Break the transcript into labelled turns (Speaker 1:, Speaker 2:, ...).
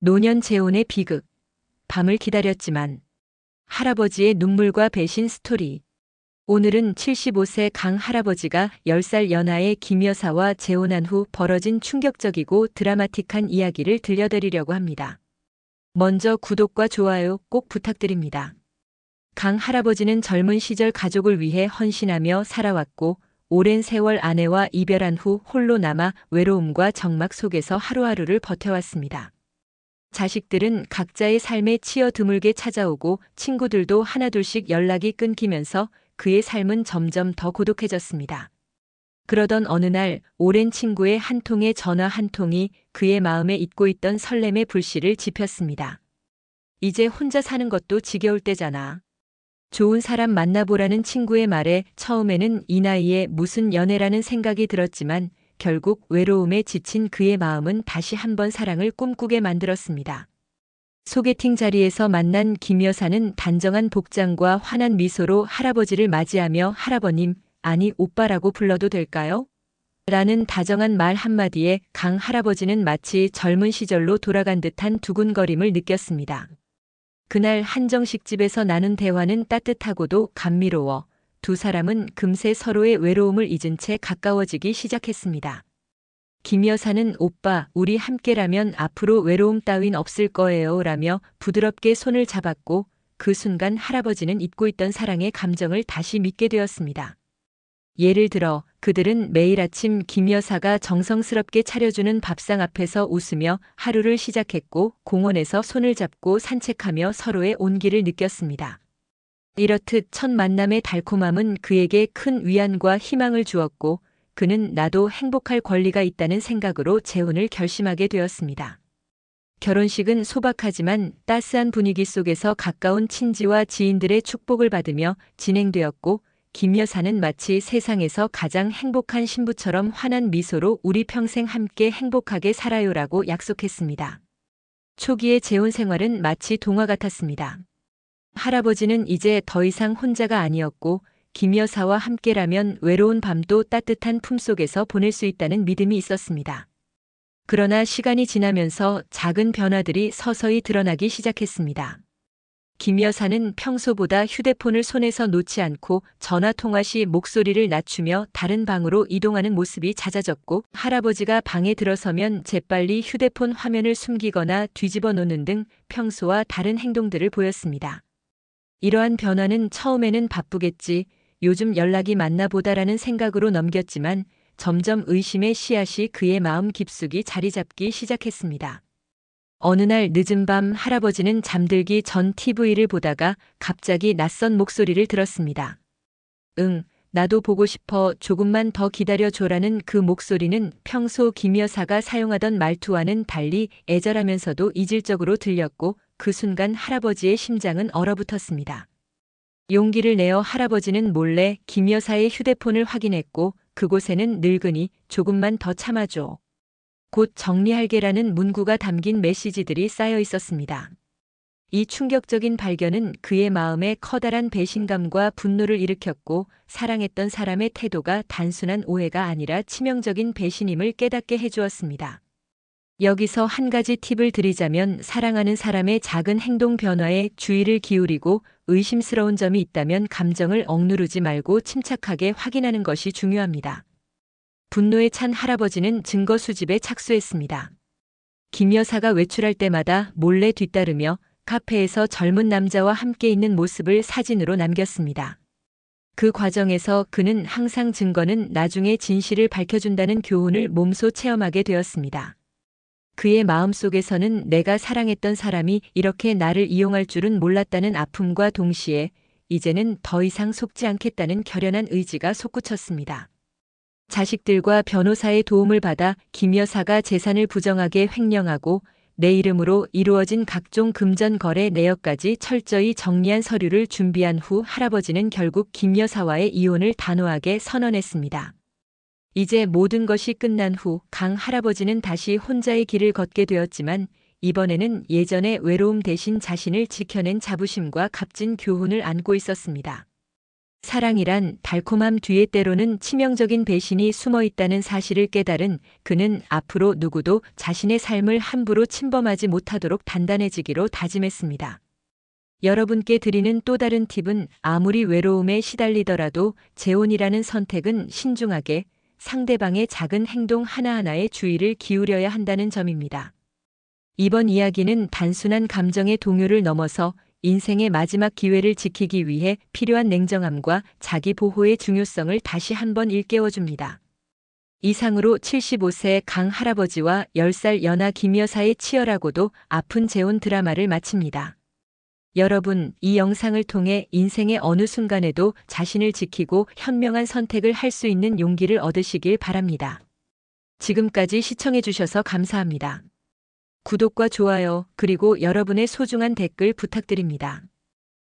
Speaker 1: 노년 재혼의 비극. 밤을 기다렸지만. 할아버지의 눈물과 배신 스토리. 오늘은 75세 강 할아버지가 10살 연하의 김 여사와 재혼한 후 벌어진 충격적이고 드라마틱한 이야기를 들려드리려고 합니다. 먼저 구독과 좋아요 꼭 부탁드립니다. 강 할아버지는 젊은 시절 가족을 위해 헌신하며 살아왔고 오랜 세월 아내와 이별한 후 홀로 남아 외로움과 적막 속에서 하루하루를 버텨왔습니다. 자식들은 각자의 삶에 치여 드물게 찾아오고 친구들도 하나둘씩 연락이 끊기면서 그의 삶은 점점 더 고독해졌습니다. 그러던 어느 날 오랜 친구의 한 통의 전화 한 통이 그의 마음에 잊고 있던 설렘의 불씨를 지폈습니다. 이제 혼자 사는 것도 지겨울 때잖아. 좋은 사람 만나보라는 친구의 말에 처음에는 이 나이에 무슨 연애라는 생각이 들었지만 결국 외로움에 지친 그의 마음은 다시 한번 사랑을 꿈꾸게 만들었습니다. 소개팅 자리에서 만난 김 여사는 단정한 복장과 환한 미소로 할아버지를 맞이하며 할아버님, 아니 오빠라고 불러도 될까요? 라는 다정한 말 한마디에 강 할아버지는 마치 젊은 시절로 돌아간 듯한 두근거림을 느꼈습니다. 그날 한정식집에서 나눈 대화는 따뜻하고도 감미로워 두 사람은 금세 서로의 외로움을 잊은 채 가까워지기 시작했습니다. 김 여사는 오빠, 우리 함께라면 앞으로 외로움 따윈 없을 거예요 라며 부드럽게 손을 잡았고 그 순간 할아버지는 잊고 있던 사랑의 감정을 다시 믿게 되었습니다. 예를 들어 그들은 매일 아침 김 여사가 정성스럽게 차려주는 밥상 앞에서 웃으며 하루를 시작했고 공원에서 손을 잡고 산책하며 서로의 온기를 느꼈습니다. 이렇듯 첫 만남의 달콤함은 그에게 큰 위안과 희망을 주었고 그는 나도 행복할 권리가 있다는 생각으로 재혼을 결심하게 되었습니다. 결혼식은 소박하지만 따스한 분위기 속에서 가까운 친지와 지인들의 축복을 받으며 진행되었고 김 여사는 마치 세상에서 가장 행복한 신부처럼 환한 미소로 우리 평생 함께 행복하게 살아요라고 약속했습니다. 초기의 재혼 생활은 마치 동화 같았습니다. 할아버지는 이제 더 이상 혼자가 아니었고 김 여사와 함께라면 외로운 밤도 따뜻한 품속에서 보낼 수 있다는 믿음이 있었습니다. 그러나 시간이 지나면서 작은 변화들이 서서히 드러나기 시작했습니다. 김 여사는 평소보다 휴대폰을 손에서 놓지 않고 전화 통화 시 목소리를 낮추며 다른 방으로 이동하는 모습이 잦아졌고 할아버지가 방에 들어서면 재빨리 휴대폰 화면을 숨기거나 뒤집어 놓는 등 평소와 다른 행동들을 보였습니다. 이러한 변화는 처음에는 바쁘겠지, 요즘 연락이 많나 보다라는 생각으로 넘겼지만 점점 의심의 씨앗이 그의 마음 깊숙이 자리 잡기 시작했습니다. 어느 날 늦은 밤 할아버지는 잠들기 전 TV를 보다가 갑자기 낯선 목소리를 들었습니다. 응, 나도 보고 싶어, 조금만 더 기다려줘라는 그 목소리는 평소 김 여사가 사용하던 말투와는 달리 애절하면서도 이질적으로 들렸고 그 순간 할아버지의 심장은 얼어붙었습니다. 용기를 내어 할아버지는 몰래 김 여사의 휴대폰을 확인했고 그곳에는 늙은이 조금만 더 참아줘. 곧 정리할게라는 문구가 담긴 메시지들이 쌓여 있었습니다. 이 충격적인 발견은 그의 마음에 커다란 배신감과 분노를 일으켰고 사랑했던 사람의 태도가 단순한 오해가 아니라 치명적인 배신임을 깨닫게 해주었습니다. 여기서 한 가지 팁을 드리자면 사랑하는 사람의 작은 행동 변화에 주의를 기울이고 의심스러운 점이 있다면 감정을 억누르지 말고 침착하게 확인하는 것이 중요합니다. 분노에 찬 할아버지는 증거 수집에 착수했습니다. 김 여사가 외출할 때마다 몰래 뒤따르며 카페에서 젊은 남자와 함께 있는 모습을 사진으로 남겼습니다. 그 과정에서 그는 항상 증거는 나중에 진실을 밝혀준다는 교훈을 몸소 체험하게 되었습니다. 그의 마음속에서는 내가 사랑했던 사람이 이렇게 나를 이용할 줄은 몰랐다는 아픔과 동시에 이제는 더 이상 속지 않겠다는 결연한 의지가 솟구쳤습니다. 자식들과 변호사의 도움을 받아 김 여사가 재산을 부정하게 횡령하고 내 이름으로 이루어진 각종 금전 거래 내역까지 철저히 정리한 서류를 준비한 후 할아버지는 결국 김 여사와의 이혼을 단호하게 선언했습니다. 이제 모든 것이 끝난 후 강 할아버지는 다시 혼자의 길을 걷게 되었지만 이번에는 예전의 외로움 대신 자신을 지켜낸 자부심과 값진 교훈을 안고 있었습니다. 사랑이란 달콤함 뒤에 때로는 치명적인 배신이 숨어 있다는 사실을 깨달은 그는 앞으로 누구도 자신의 삶을 함부로 침범하지 못하도록 단단해지기로 다짐했습니다. 여러분께 드리는 또 다른 팁은 아무리 외로움에 시달리더라도 재혼이라는 선택은 신중하게 상대방의 작은 행동 하나하나에 주의를 기울여야 한다는 점입니다. 이번 이야기는 단순한 감정의 동요를 넘어서 인생의 마지막 기회를 지키기 위해 필요한 냉정함과 자기 보호의 중요성을 다시 한번 일깨워줍니다. 이상으로 75세 강 할아버지와 10살 연하 김 여사의 치열하고도 아픈 재혼 드라마를 마칩니다. 여러분, 이 영상을 통해 인생의 어느 순간에도 자신을 지키고 현명한 선택을 할 수 있는 용기를 얻으시길 바랍니다. 지금까지 시청해주셔서 감사합니다. 구독과 좋아요, 그리고 여러분의 소중한 댓글 부탁드립니다.